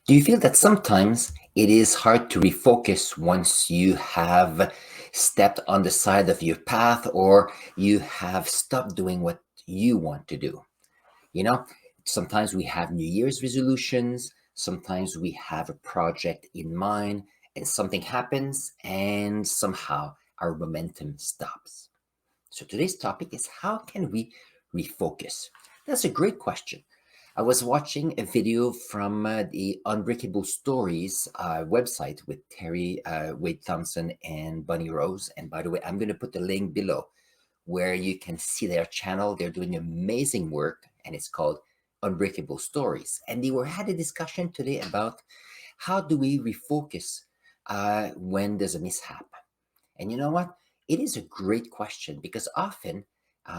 Do you feel that sometimes it is hard to refocus once you have stepped on the side of your path or you have stopped doing what you want to do? You know, sometimes we have New Year's resolutions, sometimes we have a project in mind, and something happens, and somehow our momentum stops. So today's topic is how can we refocus? That's a great question. I was watching a video from the Unbreakable Stories website with Terry Wade Thompson and Bunny Rose. And by the way, I'm going to put the link below where you can see their channel. They're doing amazing work, and it's called Unbreakable Stories. And they were had a discussion today about how do we refocus when there's a mishap. And you know what? It is a great question because often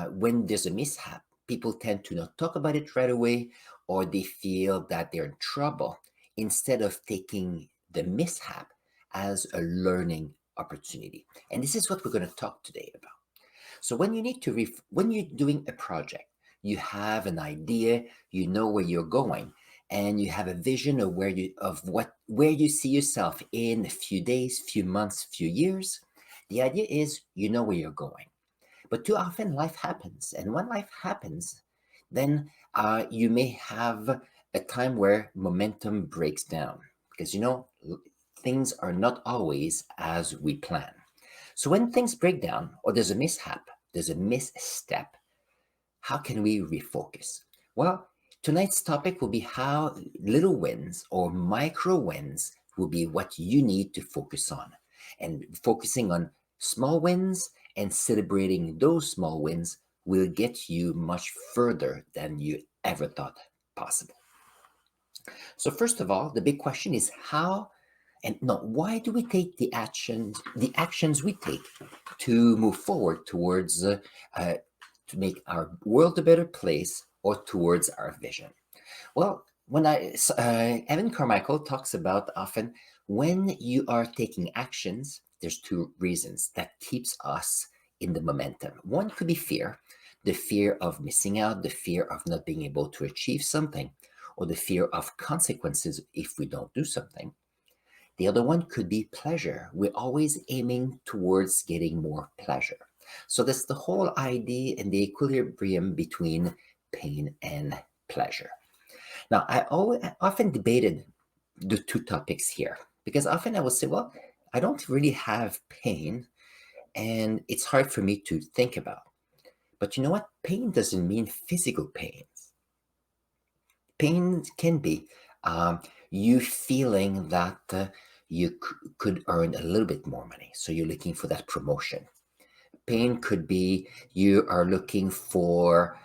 when there's a mishap, people tend to not talk about it right away or they feel that they're in trouble instead of taking the mishap as a learning opportunity. And this is what we're going to talk today about. So when you're doing a project, you have an idea, you know where you're going, and you have a vision of where you see yourself in a few days, few months, few years. The idea is you know where you're going. But too often life happens, and when life happens, then you may have a time where momentum breaks down because things are not always as we plan. So when things break down or there's a mishap, there's a misstep, how can we refocus? Well, tonight's topic will be how little wins or micro wins will be what you need to focus on. And focusing on small wins and celebrating those small wins will get you much further than you ever thought possible. So first of all, the big question is how and no, why do we take the actions we take to move forward towards to make our world a better place or towards our vision? Well, Evan Carmichael talks about often when you are taking actions, there's two reasons that keeps us in the momentum. One could be fear, the fear of missing out, the fear of not being able to achieve something, or the fear of consequences if we don't do something. The other one could be pleasure. We're always aiming towards getting more pleasure. So that's the whole idea and the equilibrium between pain and pleasure. Now, I often debated the two topics here because often I would say, well, I don't really have pain and it's hard for me to think about. But you know what? Pain doesn't mean physical pain. Pain can be you feeling that you could earn a little bit more money. So you're looking for that promotion. Pain could be you are looking for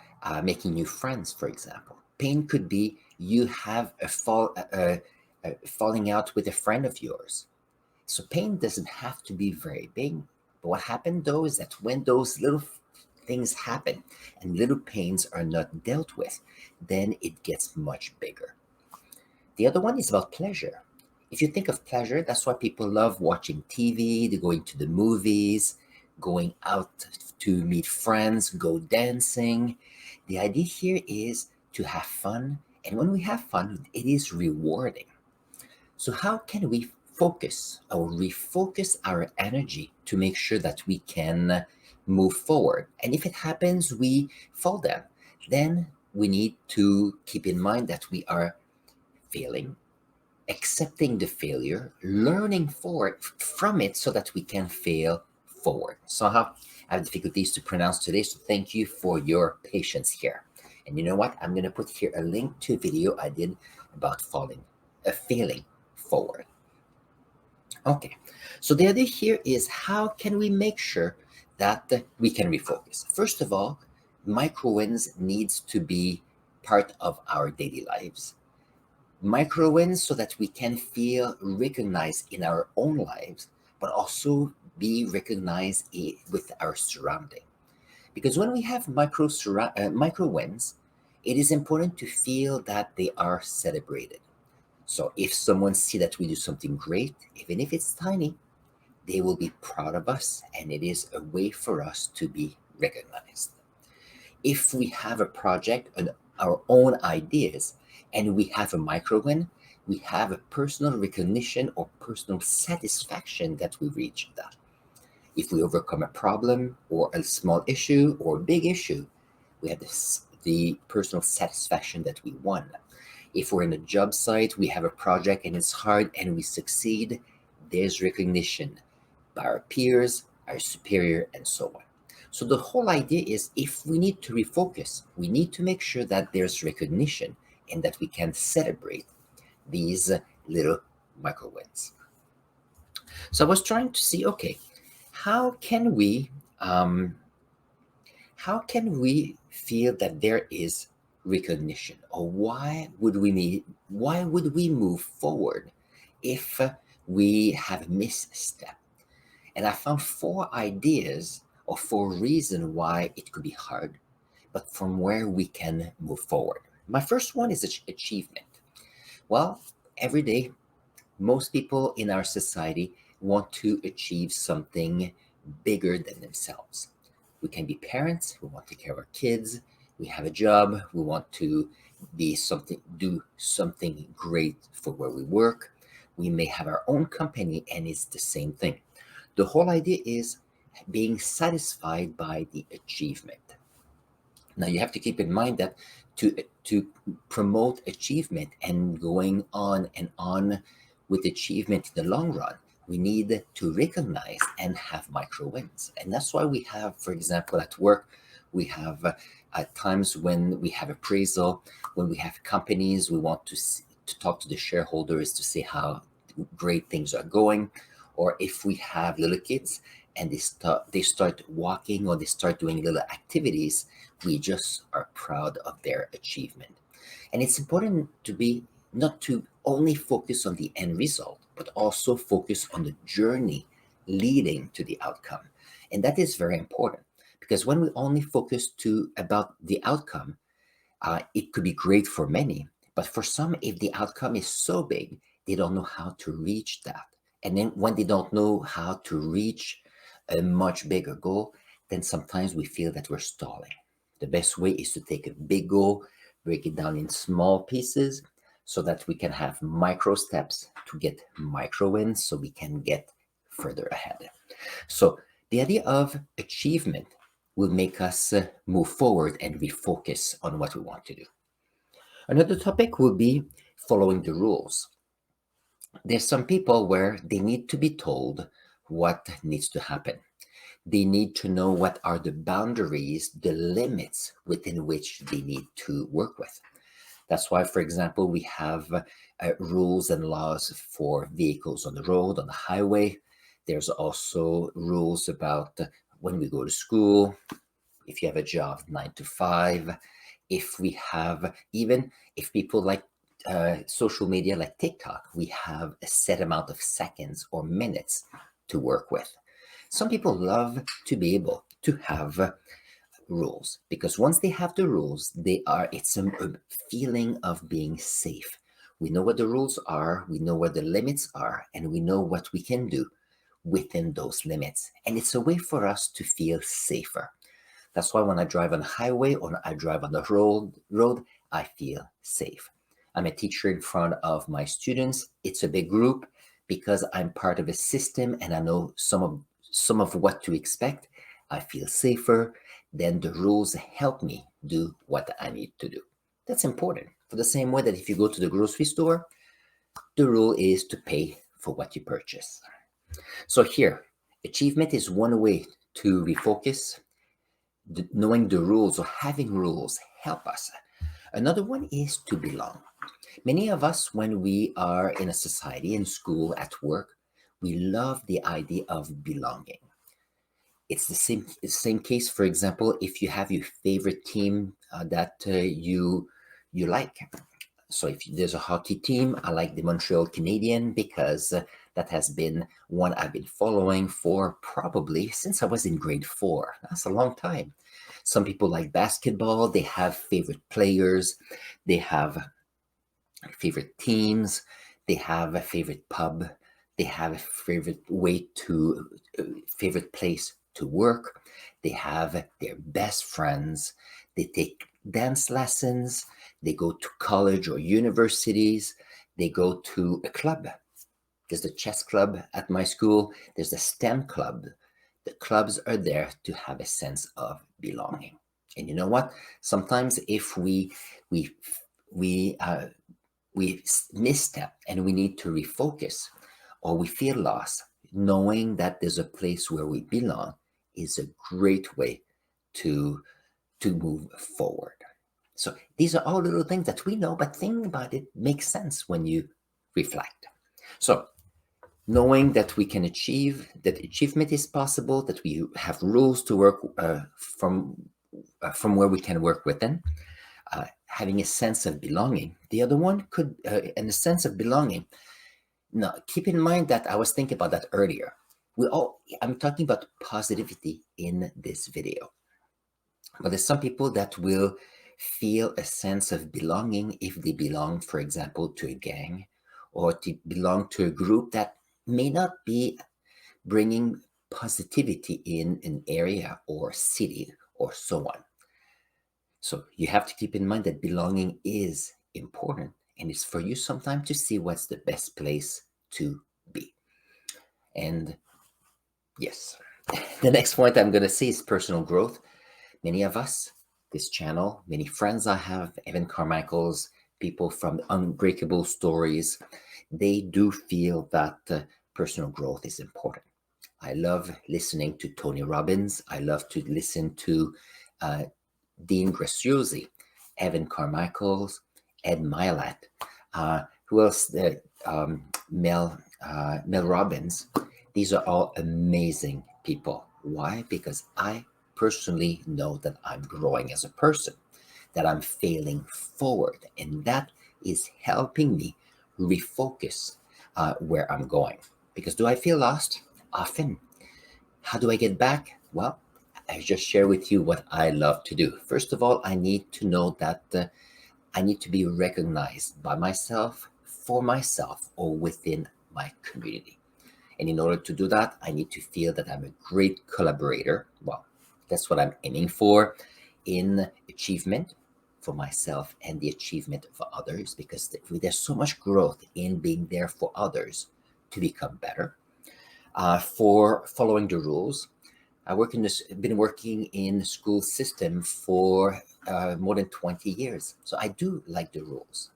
making new friends, for example. Pain could be you have a falling out with a friend of yours. So pain doesn't have to be very big. But what happened though is that when those little things happen and little pains are not dealt with, then it gets much bigger. The other one is about pleasure. If you think of pleasure, that's why people love watching TV, they're going to the movies, going out to meet friends, go dancing. The idea here is to have fun. And when we have fun, it is rewarding. So, how can we focus or refocus our energy to make sure that we can move forward? And if it happens, we fall down, then we need to keep in mind that we are failing, accepting the failure, learning from it so that we can fail forward. So I have difficulties to pronounce today, so thank you for your patience here. And you know what? I'm going to put here a link to a video I did about failing forward. Okay, so the idea here is how can we make sure that we can refocus? First of all, micro wins needs to be part of our daily lives. Micro wins so that we can feel recognized in our own lives, but also be recognized with our surrounding. Because when we have micro wins, it is important to feel that they are celebrated. So if someone see that we do something great, even if it's tiny, they will be proud of us, and it is a way for us to be recognized. If we have a project and our own ideas, and we have a micro win, we have a personal recognition or personal satisfaction that we reached that. If we overcome a problem or a small issue or a big issue, we have the personal satisfaction that we won. If we're in a job site, we have a project and it's hard and we succeed, there's recognition by our peers, our superior, and so on. So the whole idea is if we need to refocus, we need to make sure that there's recognition and that we can celebrate these little micro wins. So I was trying to see, okay, how can we um, how can we feel that there is recognition, or why would we move forward if we have a misstep? And I found four ideas or four reasons why it could be hard, but from where we can move forward. My first one is achievement. Well, every day, most people in our society want to achieve something bigger than themselves. We can be parents, we want to take care of our kids, we have a job, we want to do something great for where we work. We may have our own company, and it's the same thing. The whole idea is being satisfied by the achievement. Now you have to keep in mind that to promote achievement and going on and on with achievement in the long run, we need to recognize and have micro wins. And that's why we have, for example, at work, we have at times when we have appraisal, when we have companies, we want to talk to the shareholders to see how great things are going. Or if we have little kids and they start walking or they start doing little activities, we just are proud of their achievement. And it's important to be not to only focus on the end result, but also focus on the journey leading to the outcome. And that is very important because when we only focus about the outcome, it could be great for many, but for some, if the outcome is so big, they don't know how to reach that. And then when they don't know how to reach a much bigger goal, then sometimes we feel that we're stalling. The best way is to take a big goal, break it down in small pieces so that we can have micro steps to get micro wins so we can get further ahead. So the idea of achievement will make us move forward and refocus on what we want to do. Another topic will be following the rules. There's some people where they need to be told what needs to happen. They need to know what are the boundaries, the limits within which they need to work with. That's why, for example, we have rules and laws for vehicles on the road, on the highway. There's also rules about when we go to school, if you have a job 9 to 5, if we have, even if people like social media like TikTok, we have a set amount of seconds or minutes to work with. Some people love to be able to have rules because once they have the rules, it's a feeling of being safe. We know what the rules are, we know where the limits are, and we know what we can do within those limits. And it's a way for us to feel safer. That's why when I drive on the highway or I drive on the road, I feel safe. I'm a teacher in front of my students. It's a big group because I'm part of a system and I know some of what to expect. I feel safer. Then the rules help me do what I need to do. That's important. For the same way that if you go to the grocery store, the rule is to pay for what you purchase. So here, achievement is one way to refocus. Knowing the rules or having rules help us. Another one is to belong. Many of us, when we are in a society, in school, at work, we love the idea of belonging. It's the same case, for example, if you have your favorite team that you like. So if there's a hockey team, I like the Montreal Canadiens because that has been one I've been following for probably since I was in grade 4. That's a long time. Some people like basketball. They have favorite players. They have favorite teams. They have a favorite pub. They have a favorite place to work. They have their best friends. They take dance lessons. They go to college or universities. They go to a club. There's the chess club at my school. There's the STEM club. The clubs are there to have a sense of belonging. And you know what? Sometimes if we we uh, we misstep and we need to refocus, or we feel lost, knowing that there's a place where we belong is a great way to move forward. So these are all little things that we know, but thinking about it makes sense when you reflect. So knowing that we can achieve, that achievement is possible, that we have rules to work from where we can work within, having a sense of belonging. The other one could, and a sense of belonging. Now, keep in mind that I was thinking about that earlier. I'm talking about positivity in this video. But there's some people that will feel a sense of belonging if they belong, for example, to a gang, or to belong to a group that may not be bringing positivity in an area or city or so on. So you have to keep in mind that belonging is important, and it's for you sometimes to see what's the best place to be. And yes, the next point I'm going to say is personal growth. Many of us, this channel, many friends I have, Evan Carmichael's, people from Unbreakable Stories, they do feel that personal growth is important. I love listening to Tony Robbins. I love to listen to uh, Dean Graziosi, Evan Carmichael's, Ed Milet. Who else? Mel Robbins. These are all amazing people. Why? Because I personally know that I'm growing as a person, that I'm failing forward, and that is helping me refocus where I'm going. Because do I feel lost? Often. How do I get back? Well, I just share with you what I love to do. First of all, I need to know that I need to be recognized by myself, for myself, or within my community. And in order to do that, I need to feel that I'm a great collaborator. Well, that's what I'm aiming for in achievement for myself and the achievement for others, because there's so much growth in being there for others to become better. For following the rules, been working in the school system for more than 20 years. So I do like the rules.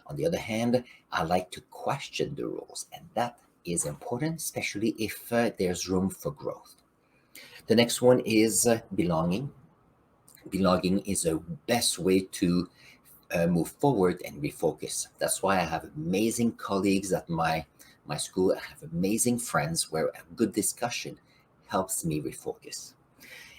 On the other hand, I like to question the rules, and that is important, especially if there's room for growth. The next one is belonging. Belonging is a best way to move forward and refocus. That's why I have amazing colleagues at my school. I have amazing friends where a good discussion helps me refocus.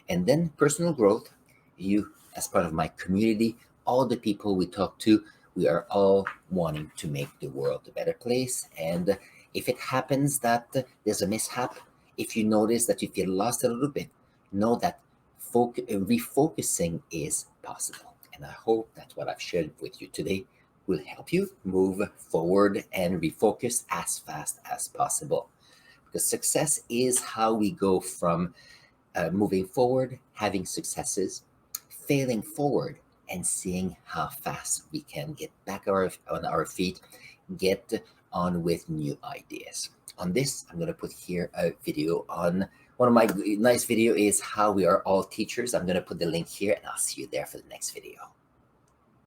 And then personal growth, you as part of my community, all the people we talk to, we are all wanting to make the world a better place. And if it happens that there's a mishap, if you notice that you feel lost a little bit, know that refocusing is possible. And I hope that what I've shared with you today will help you move forward and refocus as fast as possible. Because success is how we go from moving forward, having successes, failing forward, and seeing how fast we can get back on our feet, get on with new ideas. On this, I'm going to put here a video on one of my nice video is how we are all teachers. I'm going to put the link here, and I'll see you there for the next video.